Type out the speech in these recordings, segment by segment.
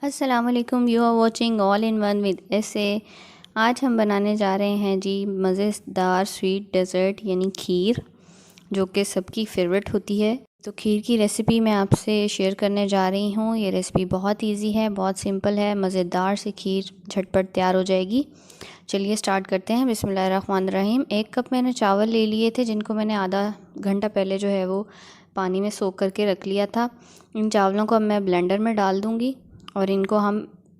अस्सलाम वालेकुम। You are watching all in one with एसे। आज हम बनाने जा रहे हैं जी मज़ेदार स्वीट डेज़र्ट यानी खीर, जो कि सबकी फेवरेट होती है। तो खीर की रेसिपी मैं आपसे शेयर करने जा रही हूँ। ये रेसिपी बहुत इजी है, बहुत सिंपल है। मज़ेदार सी खीर झटपट तैयार हो जाएगी। चलिए स्टार्ट करते हैं। बिस्मिल्लाहिर्रहमानिर्रहीम। 1 कप मैंने चावल ले लिए थे, जिनको मैंने आधा घंटा पहले जो है वो पानी में सोख करके रख लिया था। इन चावलों को अब मैं ब्लेंडर में डाल दूँगी और इनको हम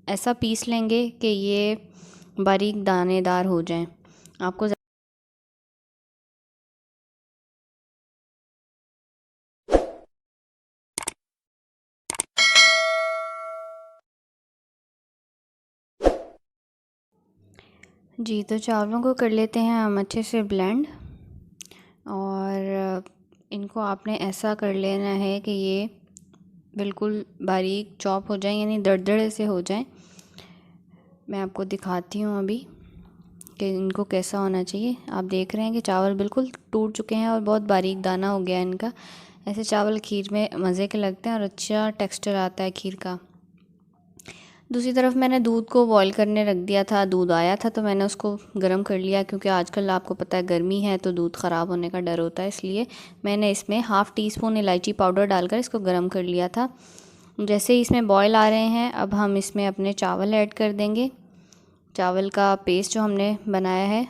ऐसा पीस लेंगे कि ये बारीक दानेदार हो जाएं। आपको जी, तो चावलों को कर लेते हैं हम अच्छे से ब्लेंड। और इनको आपने ऐसा कर लेना है कि ये बिल्कुल बारीक चॉप हो जाएं, यानी दरदरे से हो जाएं। मैं आपको दिखाती हूँ अभी कि इनको कैसा होना चाहिए। आप देख रहे हैं कि चावल बिल्कुल टूट चुके हैं और बहुत बारीक दाना हो गया है इनका। ऐसे चावल खीर में मज़े के लगते हैं और अच्छा टेक्सचर आता है खीर का। दूसरी तरफ मैंने दूध को बॉईल करने रख दिया था। दूध आया था तो मैंने उसको गर्म कर लिया, क्योंकि आजकल आपको पता है गर्मी है तो दूध ख़राब होने का डर होता है। इसलिए मैंने इसमें हाफ़ टी स्पून इलायची पाउडर डालकर इसको गर्म कर लिया था। जैसे ही इसमें बॉईल आ रहे हैं, अब हम इसमें अपने चावल ऐड कर देंगे। चावल का पेस्ट जो हमने बनाया है,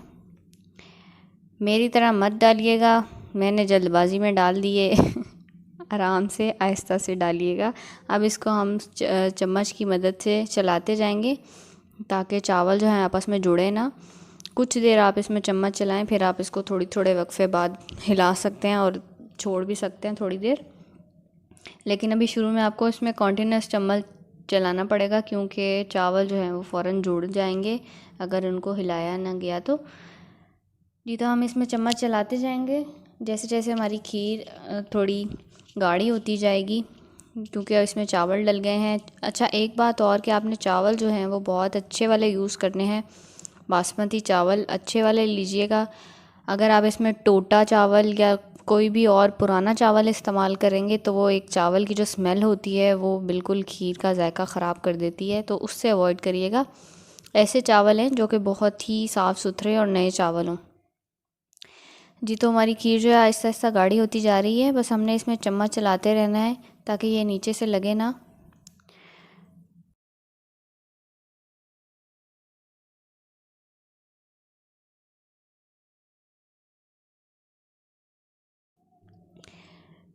मेरी तरह मत डालिएगा, मैंने जल्दबाजी में डाल दिए। आराम से आहिस्ता से डालिएगा। अब इसको हम चम्मच की मदद से चलाते जाएंगे ताकि चावल जो है आपस में जुड़े ना। कुछ देर आप इसमें चम्मच चलाएं, फिर आप इसको थोड़े वक्फे बाद हिला सकते हैं और छोड़ भी सकते हैं थोड़ी देर। लेकिन अभी शुरू में आपको इसमें कॉन्टीन्यूस चम्मच चलाना पड़ेगा, क्योंकि चावल जो हैं वो फ़ौरन जुड़ जाएंगे अगर उनको हिलाया ना गया तो। जी, तो हम इसमें चम्मच चलाते जाएंगे जैसे जैसे हमारी खीर थोड़ी गाढ़ी होती जाएगी, क्योंकि इसमें चावल डल गए हैं। अच्छा, एक बात और कि आपने चावल जो हैं वो बहुत अच्छे वाले यूज़ करने हैं। बासमती चावल अच्छे वाले लीजिएगा। अगर आप इसमें टोटा चावल या कोई भी और पुराना चावल इस्तेमाल करेंगे तो वो एक चावल की जो स्मेल होती है वो बिल्कुल खीर का जायका ख़राब कर देती है, तो उससे अवॉइड करिएगा। ऐसे चावल हैं जो कि बहुत ही साफ़ सुथरे और नए चावल हों। जी, तो हमारी खीर जो है आहिस्ता आहिस्ता गाढ़ी होती जा रही है। बस हमने इसमें चम्मच चलाते रहना है ताकि ये नीचे से लगे ना।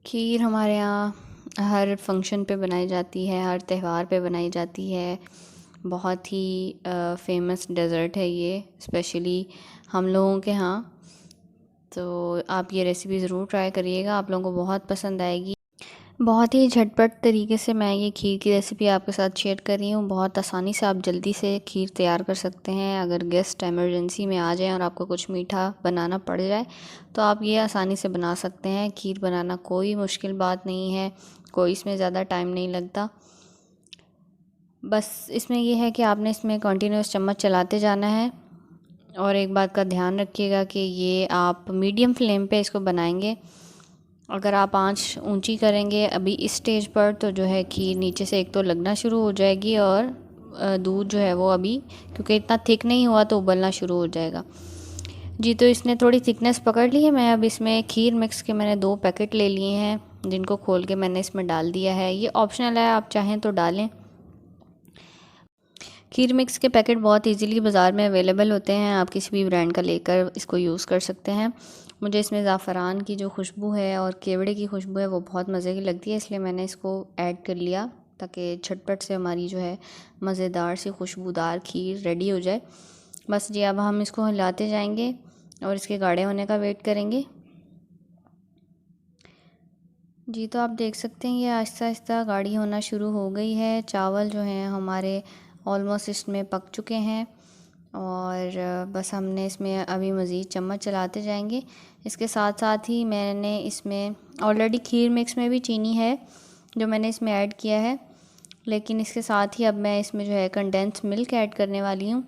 खीर हमारे यहाँ हर फंक्शन पे बनाई जाती है, हर त्यौहार पे बनाई जाती है। बहुत ही फेमस डेज़र्ट है ये, स्पेशली हम लोगों के यहाँ। तो आप ये रेसिपी ज़रूर ट्राई करिएगा, आप लोगों को बहुत पसंद आएगी। बहुत ही झटपट तरीके से मैं ये खीर की रेसिपी आपके साथ शेयर कर रही हूँ। बहुत आसानी से आप जल्दी से खीर तैयार कर सकते हैं। अगर गेस्ट इमरजेंसी में आ जाएं और आपको कुछ मीठा बनाना पड़ जाए तो आप ये आसानी से बना सकते हैं। खीर बनाना कोई मुश्किल बात नहीं है, कोई इसमें ज़्यादा टाइम नहीं लगता। बस इसमें ये है कि आपने इसमें कंटिन्यूस चम्मच चलाते जाना है। और एक बात का ध्यान रखिएगा कि ये आप मीडियम फ्लेम पे इसको बनाएंगे। अगर आप आंच ऊंची करेंगे अभी इस स्टेज पर तो जो है खीर नीचे से एक तो लगना शुरू हो जाएगी, और दूध जो है वो अभी क्योंकि इतना थिक नहीं हुआ तो उबलना शुरू हो जाएगा। जी, तो इसने थोड़ी थिकनेस पकड़ ली है। मैं अब इसमें खीर मिक्स के मैंने 2 पैकेट ले लिए हैं, जिनको खोल के मैंने इसमें डाल दिया है। ये ऑप्शनल है, आप चाहें तो डालें। खीर मिक्स के पैकेट बहुत इजीली बाज़ार में अवेलेबल होते हैं, आप किसी भी ब्रांड का लेकर इसको यूज़ कर सकते हैं। मुझे इसमें ज़ाफ़रान की जो खुशबू है और केवड़े की खुशबू है वो बहुत मज़े की लगती है, इसलिए मैंने इसको ऐड कर लिया ताकि झटपट से हमारी जो है मज़ेदार सी खुशबूदार खीर रेडी हो जाए। बस जी, अब हम इसको हिलाते जाएंगे और इसके गाढ़े होने का वेट करेंगे। जी, तो आप देख सकते हैं ये आहिस्ता आहिस्ता गाढ़ी होना शुरू हो गई है। चावल जो हैं हमारे ऑलमोस्ट इसमें पक चुके हैं, और बस हमने इसमें अभी मज़ीद चम्मच चलाते जाएंगे। इसके साथ साथ ही मैंने इसमें ऑलरेडी खीर मिक्स में भी चीनी है जो मैंने इसमें ऐड किया है, लेकिन इसके साथ ही अब मैं इसमें जो है कंडेंस मिल्क ऐड करने वाली हूँ।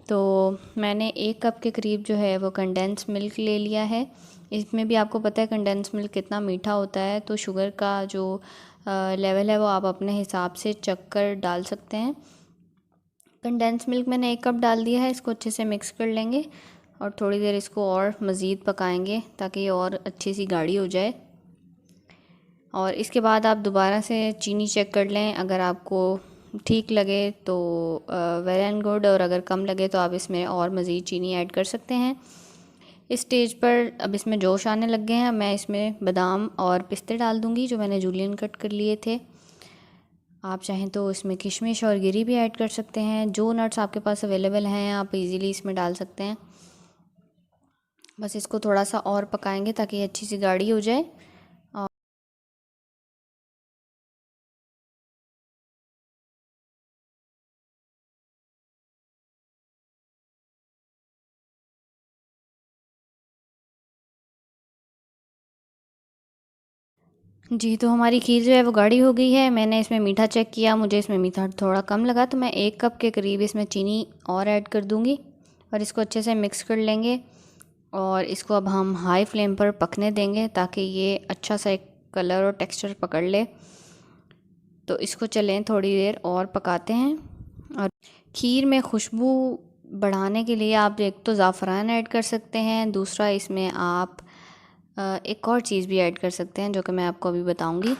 तो मैंने 1 कप के करीब जो है वो कंडेंस मिल्क ले लिया है। इसमें भी आपको पता है कंडेंस मिल्क कितना मीठा होता है, तो शुगर का जो लेवल है वो आप अपने हिसाब से चख कर डाल सकते हैं। कंडेंस मिल्क मैंने 1 कप डाल दिया है, इसको अच्छे से मिक्स कर लेंगे और थोड़ी देर इसको और मज़ीद पकाएंगे ताकि ये और अच्छी सी गाढ़ी हो जाए। और इसके बाद आप दोबारा से चीनी चेक कर लें, अगर आपको ठीक लगे तो वेल एंड गुड, और अगर कम लगे तो आप इसमें और मज़ीद चीनी ऐड कर सकते हैं। इस स्टेज पर अब इसमें जोश आने लग गए हैं, मैं इसमें बादाम और पिस्ते डाल दूंगी जो मैंने जूलियन कट कर लिए थे। आप चाहें तो इसमें किशमिश और गिरी भी ऐड कर सकते हैं, जो नट्स आपके पास अवेलेबल हैं आप इजीली इसमें डाल सकते हैं। बस इसको थोड़ा सा और पकाएंगे ताकि ये अच्छी सी गाढ़ी हो जाए। जी, तो हमारी खीर जो है वो गाढ़ी हो गई है। मैंने इसमें मीठा चेक किया, मुझे इसमें मीठा थोड़ा कम लगा, तो मैं 1 कप के करीब इसमें चीनी और ऐड कर दूँगी और इसको अच्छे से मिक्स कर लेंगे। और इसको अब हम हाई फ्लेम पर पकने देंगे ताकि ये अच्छा सा एक कलर और टेक्सचर पकड़ ले। तो इसको चलें थोड़ी देर और पकाते हैं। और खीर में खुशबू बढ़ाने के लिए आप एक तो ज़ाफ़रान ऐड कर सकते हैं, दूसरा इसमें आप एक और चीज़ भी ऐड कर सकते हैं जो कि मैं आपको अभी बताऊंगी,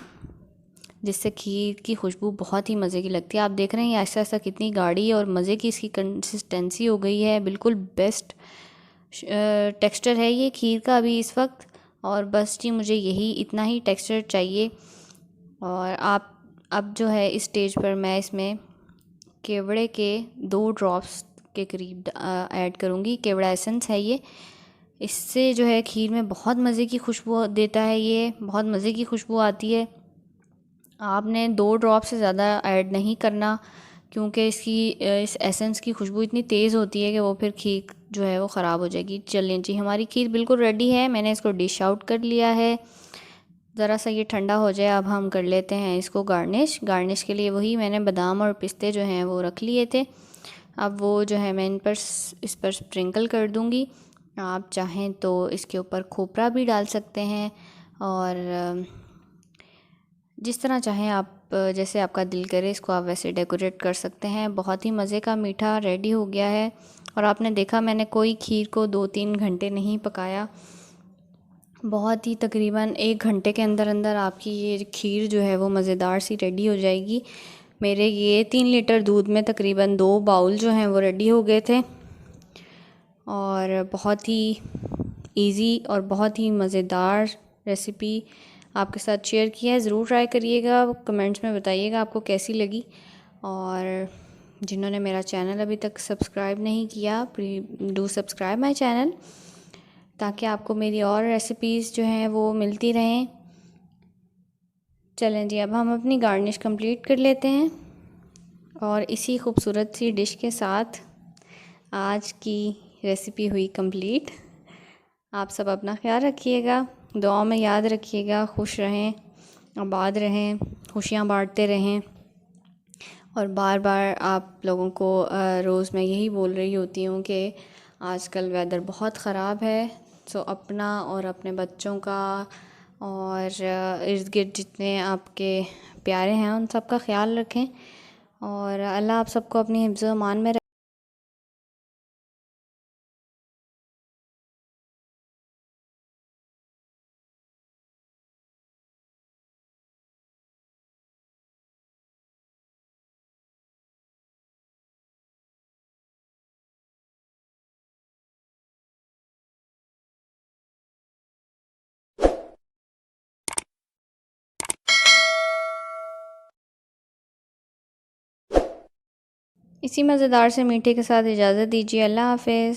जिससे खीर की खुशबू बहुत ही मज़े की लगती है। आप देख रहे हैं ऐसा ऐसा कितनी गाढ़ी और मज़े की इसकी कंसिस्टेंसी हो गई है, बिल्कुल बेस्ट टेक्सचर है ये खीर का अभी इस वक्त। और बस जी मुझे यही इतना ही टेक्सचर चाहिए। और आप अब जो है इस स्टेज पर मैं इसमें केवड़े के 2 ड्रॉप्स के करीब ऐड करूँगी। केवड़ा एसेंस है ये, इससे जो है खीर में बहुत मज़े की खुशबू देता है, ये बहुत मज़े की खुशबू आती है। आपने 2 ड्रॉप से ज़्यादा ऐड नहीं करना, क्योंकि इस एसेंस की खुशबू इतनी तेज़ होती है कि वो फिर खीर जो है वो ख़राब हो जाएगी। चलें जी, हमारी खीर बिल्कुल रेडी है, मैंने इसको डिश आउट कर लिया है। ज़रा सा ये ठंडा हो जाए, अब हम कर लेते हैं इसको गार्निश के लिए वही मैंने बादाम और पिस्ते जो हैं वो रख लिए थे। अब वो जो है मैं इस पर स्प्रिंकल कर दूँगी। आप चाहें तो इसके ऊपर खोपरा भी डाल सकते हैं, और जिस तरह चाहें आप, जैसे आपका दिल करे इसको आप वैसे डेकोरेट कर सकते हैं। बहुत ही मज़े का मीठा रेडी हो गया है। और आपने देखा मैंने कोई खीर को 2-3 घंटे नहीं पकाया, बहुत ही तकरीबन 1 घंटे के अंदर अंदर आपकी ये खीर जो है वो मज़ेदार सी रेडी हो जाएगी। मेरे ये 3 लीटर दूध में तकरीबन 2 बाउल जो हैं वो रेडी हो गए थे। और बहुत ही इजी और बहुत ही मज़ेदार रेसिपी आपके साथ शेयर किया है। ज़रूर ट्राई करिएगा, कमेंट्स में बताइएगा आपको कैसी लगी। और जिन्होंने मेरा चैनल अभी तक सब्सक्राइब नहीं किया, डू सब्सक्राइब माय चैनल, ताकि आपको मेरी और रेसिपीज़ जो हैं वो मिलती रहें। चलें जी, अब हम अपनी गार्निश कंप्लीट कर लेते हैं। और इसी खूबसूरत सी डिश के साथ आज की रेसिपी हुई कंप्लीट। आप सब अपना ख्याल रखिएगा, दुआ में याद रखिएगा, खुश रहें, आबाद रहें, खुशियाँ बांटते रहें। और बार बार आप लोगों को रोज़ मैं यही बोल रही होती हूँ कि आजकल वेदर बहुत ख़राब है, सो अपना और अपने बच्चों का और इर्द गिर्द जितने आपके प्यारे हैं उन सब का ख्याल रखें। और अल्लाह आप सबको अपनी हिफ्ज़ व अमान में इसी मज़ेदार से मीठे के साथ इजाज़त दीजिए। अल्लाह हाफ़िज़।